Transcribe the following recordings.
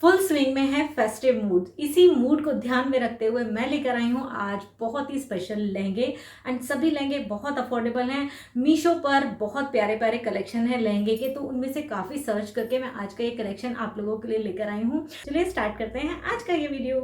Full swing में है festive mood. इसी मूड को ध्यान में रखते हुए मैं लेकर आई हूँ आज बहुत ही स्पेशल लहंगे। एंड सभी लहंगे बहुत अफोर्डेबल हैं। मीशो पर बहुत प्यारे प्यारे कलेक्शन है लहंगे के, तो उनमें से काफ़ी सर्च करके मैं आज का ये कलेक्शन आप लोगों के लिए लेकर आई हूँ। चलिए स्टार्ट करते हैं आज का ये वीडियो।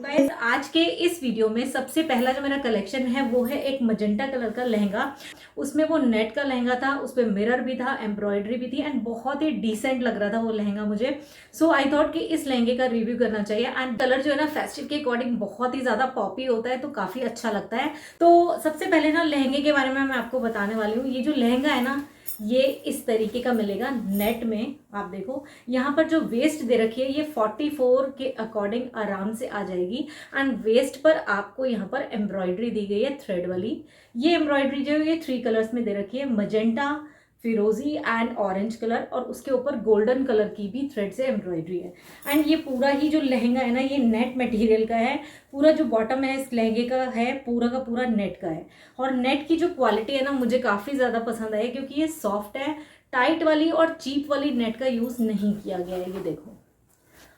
गाइस, आज के इस वीडियो में सबसे पहला जो मेरा कलेक्शन है वो है एक मजेंटा कलर का लहंगा। उसमें वो नेट का लहंगा था, उस पर मिरर भी था, एम्ब्रॉयडरी भी थी एंड बहुत ही डिसेंट लग रहा था वो लहंगा मुझे। सो आई थॉट कि इस लहंगे का रिव्यू करना चाहिए। एंड कलर जो है ना फेस्टिव के अकॉर्डिंग बहुत ही ज्यादा पॉपी होता है, तो काफी अच्छा लगता है। तो सबसे पहले ना लहंगे के बारे में मैं आपको बताने वाली हूँ। ये जो लहंगा है ना, ये इस तरीके का मिलेगा नेट में। आप देखो यहाँ पर जो वेस्ट दे रखी है ये 44 के अकॉर्डिंग आराम से आ जाएगी। एंड वेस्ट पर आपको यहाँ पर एम्ब्रॉयडरी दी गई है थ्रेड वाली। ये एम्ब्रॉयडरी जो है ये 3 कलर्स में दे रखी है, मजेंटा, फिरोजी एंड ऑरेंज कलर, और उसके ऊपर गोल्डन कलर की भी थ्रेड से एम्ब्रॉयडरी है। एंड ये पूरा ही जो लहंगा है ना ये नेट मटेरियल का है। पूरा जो बॉटम है इस लहंगे का है पूरा का पूरा नेट का है। और नेट की जो क्वालिटी है ना मुझे काफ़ी ज़्यादा पसंद आई, क्योंकि ये सॉफ्ट है। टाइट वाली और चीप वाली नेट का यूज़ नहीं किया गया है। ये देखो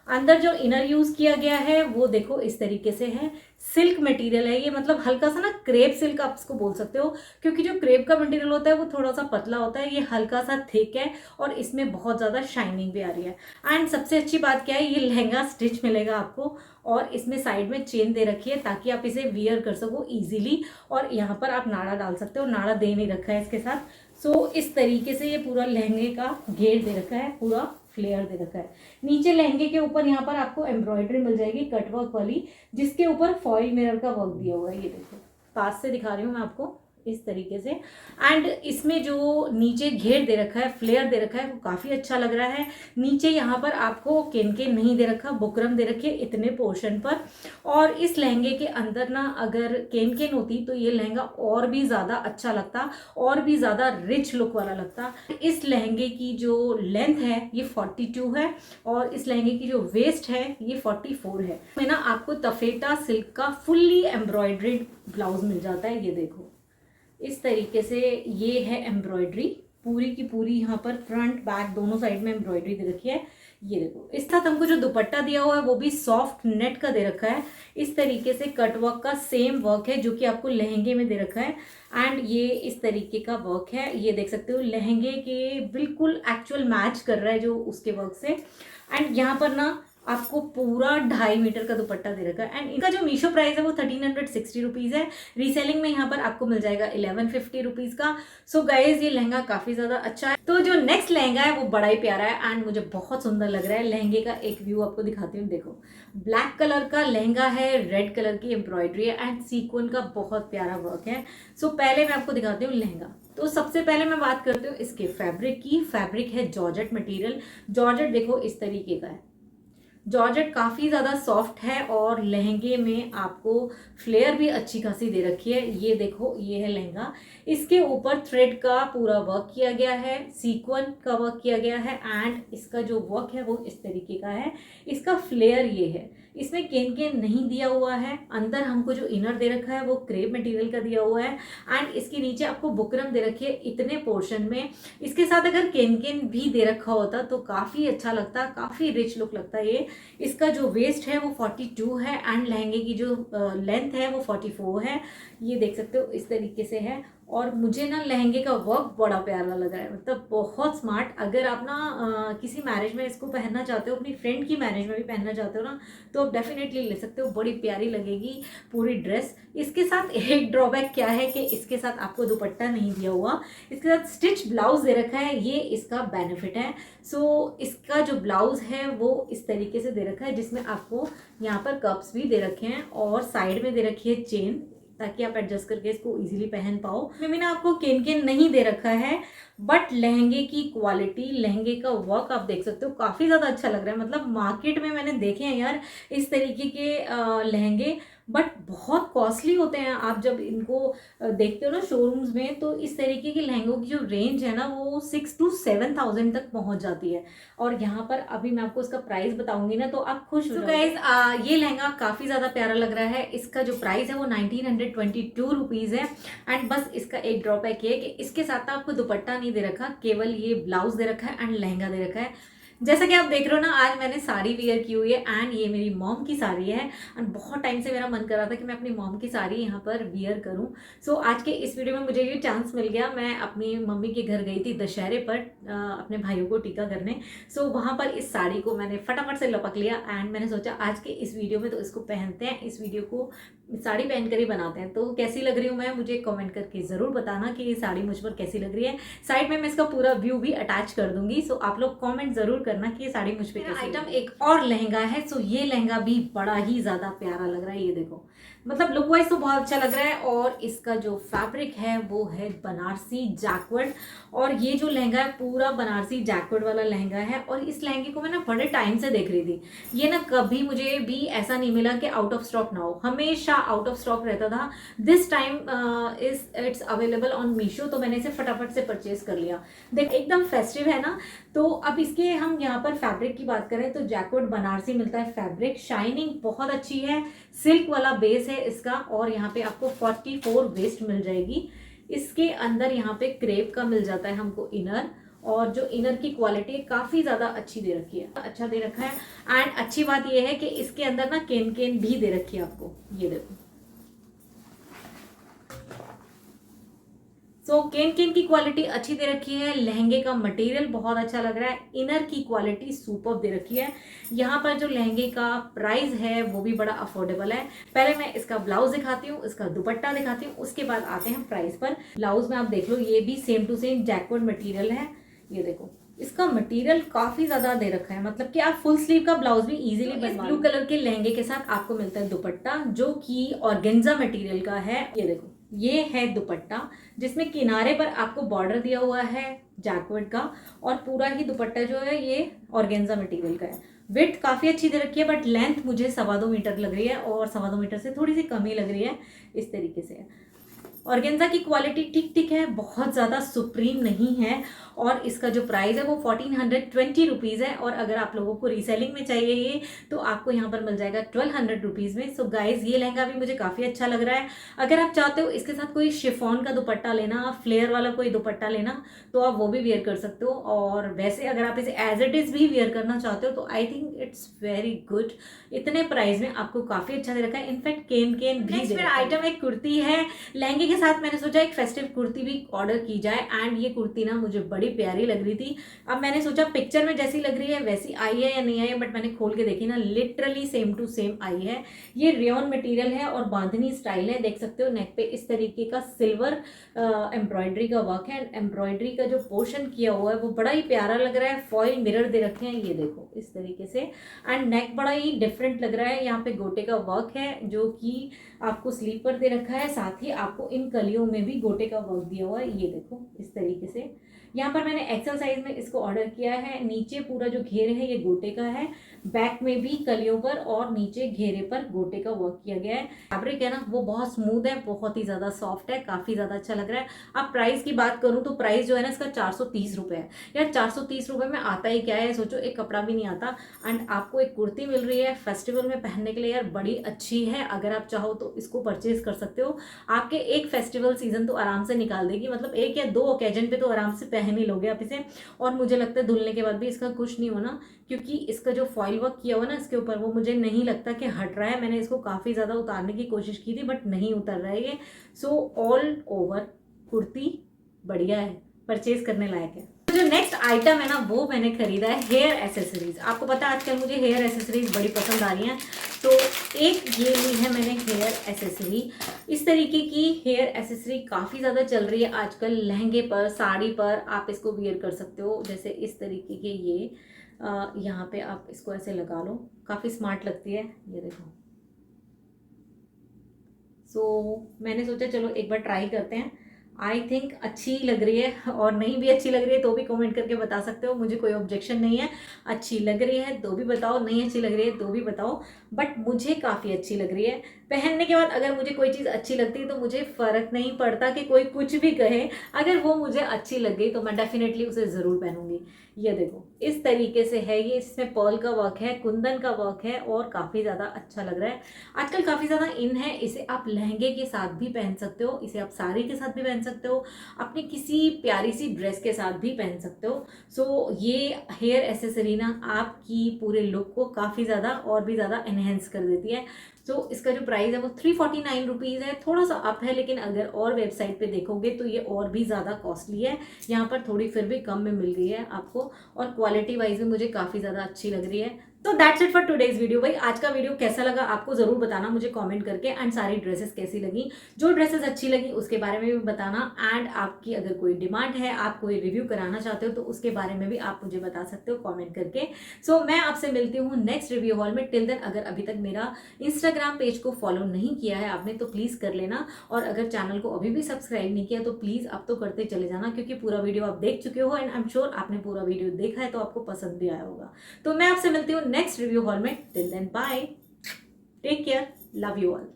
अंदर जो इनर यूज किया गया है वो देखो इस तरीके से है। सिल्क मटेरियल है ये, मतलब हल्का सा ना क्रेप सिल्क आप इसको बोल सकते हो, क्योंकि जो क्रेप का मटेरियल होता है वो थोड़ा सा पतला होता है, ये हल्का सा थिक है और इसमें बहुत ज़्यादा शाइनिंग भी आ रही है। एंड सबसे अच्छी बात क्या है, ये लहंगा स्टिच मिलेगा आपको और इसमें साइड में चेन दे रखी है ताकि आप इसे वियर कर सको ईजिली। और यहाँ पर आप नाड़ा डाल सकते हो, नाड़ा दे नहीं रखा है इसके साथ। सो इस तरीके से ये पूरा लहंगे का घेर दे रखा है, पूरा फ्लेयर दे रखा है। नीचे लहंगे के ऊपर यहाँ पर आपको एम्ब्रॉयडरी मिल जाएगी कटवर्क वाली, जिसके ऊपर फॉइल मिरर का वर्क दिया हुआ है। ये देखो पास से दिखा रही हूँ मैं आपको इस तरीके से। एंड इसमें जो नीचे घेर दे रखा है, फ्लेयर दे रखा है, वो काफ़ी अच्छा लग रहा है। नीचे यहाँ पर आपको केन नहीं दे रखा, बुकरम दे रखी है इतने पोर्शन पर। और इस लहंगे के अंदर ना अगर केन होती तो ये लहंगा और भी ज़्यादा अच्छा लगता, और भी ज़्यादा रिच लुक वाला लगता। इस लहंगे की जो लेंथ है ये 42 है और इस लहंगे की जो वेस्ट है ये 44 है। में ना आपको तफेटा सिल्क का फुल्ली एम्ब्रॉयड्रीड ब्लाउज मिल जाता है। ये देखो इस तरीके से ये है एम्ब्रॉयडरी पूरी की पूरी, यहाँ पर फ्रंट बैक दोनों साइड में एम्ब्रॉयडरी दे रखी है। ये देखो इस साथ हमको जो दुपट्टा दिया हुआ है वो भी सॉफ्ट नेट का दे रखा है। इस तरीके से कट वर्क का सेम वर्क है जो कि आपको लहंगे में दे रखा है। एंड ये इस तरीके का वर्क है, ये देख सकते हो लहंगे के बिल्कुल एक्चुअल मैच कर रहा है जो उसके वर्क से। एंड यहाँ पर ना आपको पूरा 2.5 मीटर का दुपट्टा दे रखा है। एंड इनका जो मीशो प्राइस है वो 1360 रुपीज़ है। रीसेलिंग में यहाँ पर आपको मिल जाएगा 1150 रुपीज़ का। सो गाइज ये लहंगा काफ़ी ज़्यादा अच्छा है। तो जो नेक्स्ट लहंगा है वो बड़ा ही प्यारा है एंड मुझे बहुत सुंदर लग रहा है। लहंगे का एक व्यू आपको दिखाती हूँ। देखो ब्लैक कलर का लहंगा है, रेड कलर की एम्ब्रॉयडरी है एंड सीक्वेंस का बहुत प्यारा वर्क है। सो पहले मैं आपको दिखाती हूँ लहंगा। तो सबसे पहले मैं बात करती हूँ इसके फैब्रिक की। फैब्रिक है जॉर्जेट मटेरियल। जॉर्जेट देखो इस तरीके का है। जॉर्जेट काफ़ी ज़्यादा सॉफ्ट है और लहंगे में आपको फ्लेयर भी अच्छी खासी दे रखी है। ये देखो ये है लहंगा, इसके ऊपर थ्रेड का पूरा वर्क किया गया है, सीक्वेंस का वर्क किया गया है एंड इसका जो वर्क है वो इस तरीके का है। इसका फ्लेयर ये है, इसमें केन नहीं दिया हुआ है। अंदर हमको जो इनर दे रखा है वो क्रेप मटेरियल का दिया हुआ है एंड इसके नीचे आपको बुकरम दे रखी है इतने पोर्शन में। इसके साथ अगर केन भी दे रखा होता तो काफ़ी अच्छा लगता, काफ़ी रिच लुक लगता ये। इसका जो वेस्ट है वो 42 है एंड लहंगे की जो लेंथ है वो 44 है। ये देख सकते हो इस तरीके से है। और मुझे ना लहंगे का वर्क बड़ा प्यारा लगा है, मतलब बहुत स्मार्ट। अगर आप ना किसी मैरिज में इसको पहनना चाहते हो, अपनी फ्रेंड की मैरिज में भी पहनना चाहते हो ना, तो आप डेफिनेटली ले सकते हो, बड़ी प्यारी लगेगी पूरी ड्रेस। इसके साथ एक ड्रॉबैक क्या है कि इसके साथ आपको दुपट्टा नहीं दिया हुआ, इसके साथ स्टिच ब्लाउज दे रखा है, ये इसका बेनिफिट है। सो इसका जो ब्लाउज है वो इस तरीके से दे रखा है जिसमें आपको यहाँ पर कप्स भी दे रखे हैं और साइड में दे रखी है चेन ताकि आप एडजस्ट करके इसको इजीली पहन पाओ। इसमें ना आपको केन नहीं दे रखा है, बट लहंगे की क्वालिटी, लहंगे का वर्क आप देख सकते हो काफ़ी ज़्यादा अच्छा लग रहा है। मतलब मार्केट में मैंने देखे हैं यार इस तरीके के लहंगे, बट बहुत कॉस्टली होते हैं। आप जब इनको देखते हो ना शोरूम्स में, तो इस तरीके के लहंगों की जो रेंज है ना वो 6 to 7 थाउजेंड तक पहुंच जाती है। और यहाँ पर अभी मैं आपको इसका प्राइस बताऊंगी ना तो आप खुश हो जाओगे। गाइस ये लहंगा काफ़ी ज़्यादा प्यारा लग रहा है। इसका जो प्राइस है वो 1922 है। एंड बस इसका एक ड्रॉबैक ये है कि इसके साथ ना आपको दुपट्टा नहीं दे रखा, केवल ये ब्लाउज दे रखा है एंड लहंगा दे रखा है। जैसा कि आप देख रहे हो ना, आज मैंने साड़ी वियर की हुई है एंड ये मेरी मॉम की साड़ी है। एंड बहुत टाइम से मेरा मन कर रहा था कि मैं अपनी मॉम की साड़ी यहाँ पर वियर करूँ। सो आज के इस वीडियो में मुझे ये चांस मिल गया। मैं अपनी मम्मी के घर गई थी दशहरे पर अपने भाइयों को टीका करने। सो वहाँ पर इस साड़ी को मैंने फटाफट से लपक लिया एंड मैंने सोचा आज के इस वीडियो में तो इसको पहनते हैं, इस वीडियो को साड़ी पहन कर ही बनाते हैं। तो कैसी लग रही हूँ मैं, मुझे कमेंट करके ज़रूर बताना कि ये साड़ी मुझ पर कैसी लग रही है। साइड में मैं इसका पूरा व्यू भी अटैच कर दूंगी। सो आप लोग कमेंट ज़रूर करना कि ये साड़ी मुझ पर कैसी। आइटम एक और लहंगा है। सो ये लहंगा भी बड़ा ही ज़्यादा प्यारा लग रहा है। ये देखो, मतलब लुक वाइज तो बहुत अच्छा लग रहा है। और इसका जो फैब्रिक है वो है बनारसी जैकवर्ड। और ये जो लहंगा है पूरा बनारसी जैकवर्ड वाला लहंगा है। और इस लहंगे को मैं ना बड़े टाइम से देख रही थी। ये ना कभी मुझे भी ऐसा नहीं मिला कि आउट ऑफ स्टॉक ना हो, हमेशा आउट ऑफ स्टॉक रहता था। This time it's available on Meesho, तो मैंने इसे फटाफट से परचेज कर लिया। देख एकदम फेस्टिव है ना। तो अब इसके हम यहाँ पर फैब्रिक की बात करें तो जैकवर्ड बनारसी मिलता है फैब्रिक। शाइनिंग बहुत अच्छी है, सिल्क वाला बेस है इसका। और यहाँ पे आपको 44 वेस्ट मिल जाएगी। इसके अंदर यहाँ पे क्रेप का मिल जाता है हमको इनर। और जो इनर की क्वालिटी है काफ़ी ज़्यादा अच्छी दे रखी है, अच्छा दे रखा है। एंड अच्छी बात यह है कि इसके अंदर ना केन केन भी दे रखी है आपको, ये देखो। सो केन केन की क्वालिटी अच्छी दे रखी है। लहंगे का मटेरियल बहुत अच्छा लग रहा है। इनर की क्वालिटी सुपर दे रखी है। यहाँ पर जो लहंगे का प्राइस है वो भी बड़ा अफोर्डेबल है। पहले मैं इसका ब्लाउज दिखाती हूँ, इसका दुपट्टा दिखाती हूँ, उसके बाद आते हैं प्राइस पर। ब्लाउज में आप देख लो, ये भी same to same jacquard material है। ये देखो, इसका मटेरियल काफी ज्यादा दे रखा है, मतलब कि आप फुल स्लीव का ब्लाउज भी इजीली बनवा। ब्लू कलर के लहंगे के साथ आपको मिलता है दुपट्टा जो कि ऑर्गेन्जा मटेरियल का है। ये देखो, ये है दुपट्टा जिसमें किनारे पर आपको बॉर्डर दिया हुआ है जैकवर्ड का। और पूरा ही दुपट्टा जो है ये ऑर्गेन्जा मटेरियल का है। विड्थ काफ़ी अच्छी दे रखी है, बट लेंथ मुझे 2.25 मीटर लग रही है और 2.25 मीटर से थोड़ी सी कम ही लग रही है। इस तरीके से ऑर्गेन्जा की क्वालिटी ठीक ठीक है, बहुत ज़्यादा सुप्रीम नहीं है। और इसका जो प्राइस है वो 1420 रुपीज़ है। और अगर आप लोगों को रीसेलिंग में चाहिए ये तो आपको यहाँ पर मिल जाएगा 1200 रुपीज़ में। सो गाइज ये लहंगा भी मुझे काफ़ी अच्छा लग रहा है। अगर आप चाहते हो इसके साथ कोई शिफॉन का दुपट्टा लेना, फ्लेयर वाला कोई दुपट्टा लेना, तो आप वो भी वेयर कर सकते हो। और वैसे अगर आप इसे एज इट इज़ भी वेयर करना चाहते हो तो I think it's very good. इतने प्राइस में आपको काफ़ी अच्छा दे रखा है। इनफैक्ट केन केन भी। नेक्स्ट मेरा आइटम एक कुर्ती है। लहंगे के साथ मैंने सोचा एक फेस्टिव कुर्ती भी ऑर्डर की जाए। एंड ये कुर्ती ना मुझे बड़ी प्यारी लग रही थी। अब मैंने सोचा पिक्चर में जैसी लग रही है वैसी आई है या नहीं आई है, बट मैंने खोल के देखी ना, लिटरली सेम टू सेम आई है। ये रेयन मटेरियल है और बांधनी स्टाइल है। देख सकते हो नेक पे इस तरीके का सिल्वर एम्ब्रॉयडरी का वर्क है। एम्ब्रॉयडरी का जो पोर्शन किया हुआ है वो बड़ा ही प्यारा लग रहा है। फॉइल मिरर दे रखे हैं, ये देखो इस तरीके से। एंड नेक बड़ा ही डिफरेंट लग रहा है। यहाँ पे गोटे का वर्क है जो कि आपको स्लीव पर दे रखा है। साथ ही आपको इन कलियों में भी गोटे का वर्क दिया हुआ है, ये देखो इस तरीके से। यहाँ पर मैंने एक्सेल साइज में इसको ऑर्डर किया है। नीचे पूरा जो घेर है ये गोटे का है, बैक में भी कलियों पर और नीचे घेरे पर गोटे का वर्क किया गया है। फैब्रिक है ना वो बहुत स्मूथ है, बहुत ही ज़्यादा सॉफ्ट है, काफ़ी ज़्यादा अच्छा लग रहा है। अब प्राइस की बात करूँ तो प्राइस जो है ना इसका 430 रुपये है। यार 430 रुपये में आता ही क्या है, सोचो एक कपड़ा भी नहीं आता। एंड आपको एक कुर्ती मिल रही है फेस्टिवल में पहनने के लिए, यार बड़ी अच्छी है। अगर आप चाहो तो इसको परचेज कर सकते हो। आपके एक फेस्टिवल सीजन तो आराम से निकाल देगी, मतलब 1 या 2 ओकेजन पे तो आराम से पहन ही लोगे आप इसे। और मुझे लगता है धुलने के बाद भी इसका कुछ नहीं होना, क्योंकि इसका जो फॉइल वर्क किया हुआ ना इसके ऊपर वो मुझे नहीं लगता कि हट रहा है। मैंने इसको काफ़ी ज़्यादा उतारने की कोशिश की थी बट नहीं उतर रहा है ये। सो ऑल ओवर कुर्ती बढ़िया है, परचेज करने लायक है। जो नेक्स्ट आइटम है ना वो मैंने खरीदा है हेयर एसेसरीज। आपको पता है आजकल मुझे हेयर एसेसरीज बड़ी पसंद आ रही हैं। तो एक ये ली है मैंने हेयर एसेसरी। इस तरीके की हेयर एसेसरी काफ़ी ज़्यादा चल रही है आजकल। लहंगे पर, साड़ी पर आप इसको वियर कर सकते हो। जैसे इस तरीके के ये यहाँ पे आप इसको ऐसे लगा लो, काफ़ी स्मार्ट लगती है, ये देखो। सो मैंने सोचा चलो एक बार ट्राई करते हैं। आई थिंक अच्छी लग रही है, और नहीं भी अच्छी लग रही है तो भी कमेंट करके बता सकते हो, मुझे कोई ऑब्जेक्शन नहीं है। अच्छी लग रही है तो भी बताओ, नहीं अच्छी लग रही है तो भी बताओ, बट मुझे काफ़ी अच्छी लग रही है। पहनने के बाद अगर मुझे कोई चीज़ अच्छी लगती है तो मुझे फ़र्क नहीं पड़ता कि कोई कुछ भी कहे, अगर वो मुझे अच्छी लग गई तो मैं डेफिनेटली उसे ज़रूर पहनूंगी। ये देखो इस तरीके से है ये, इसमें पर्ल का वर्क है, कुंदन का वर्क है, और काफ़ी ज़्यादा अच्छा लग रहा है। आजकल काफ़ी ज़्यादा इन है, इसे आप लहंगे के साथ भी पहन सकते हो, इसे आप साड़ी के साथ भी पहन सकते हो, अपनी किसी प्यारी सी ड्रेस के साथ भी पहन सकते हो। सो ये हेयर एसेसरी ना आपकी पूरे लुक को काफ़ी ज़्यादा और भी ज़्यादा एनहेंस कर देती है। सो इसका जो प्राइस है वो 349 रुपीज़ है, थोड़ा सा अप है, लेकिन अगर और वेबसाइट पे देखोगे तो ये और भी ज़्यादा कॉस्टली है। यहाँ पर थोड़ी फिर भी कम में मिल गई है आपको, और क्वालिटी वाइज भी मुझे काफ़ी ज़्यादा अच्छी लग रही है। तो that's it for today's video. भाई आज का वीडियो कैसा लगा आपको ज़रूर बताना मुझे कमेंट करके, एंड सारी ड्रेसेस कैसी लगी, जो ड्रेसेस अच्छी लगी उसके बारे में भी बताना, एंड आपकी अगर कोई डिमांड है, आप कोई रिव्यू कराना चाहते हो तो उसके बारे में भी आप मुझे बता सकते हो कमेंट करके। सो मैं आपसे मिलती हूँ नेक्स्ट रिव्यू हॉल में। टिल देन अगर अभी तक मेरा इंस्टाग्राम पेज को फॉलो नहीं किया है आपने तो प्लीज़ कर लेना, और अगर चैनल को अभी भी सब्सक्राइब नहीं किया तो प्लीज़ अब तो करते चले जाना, क्योंकि पूरा वीडियो आप देख चुके हो, एंड आई एम श्योर आपने पूरा वीडियो देखा है तो आपको पसंद भी आया होगा। तो मैं आपसे मिलती हूँ नेक्स्ट रिव्यू हॉल में। Till then bye, take care, love you all.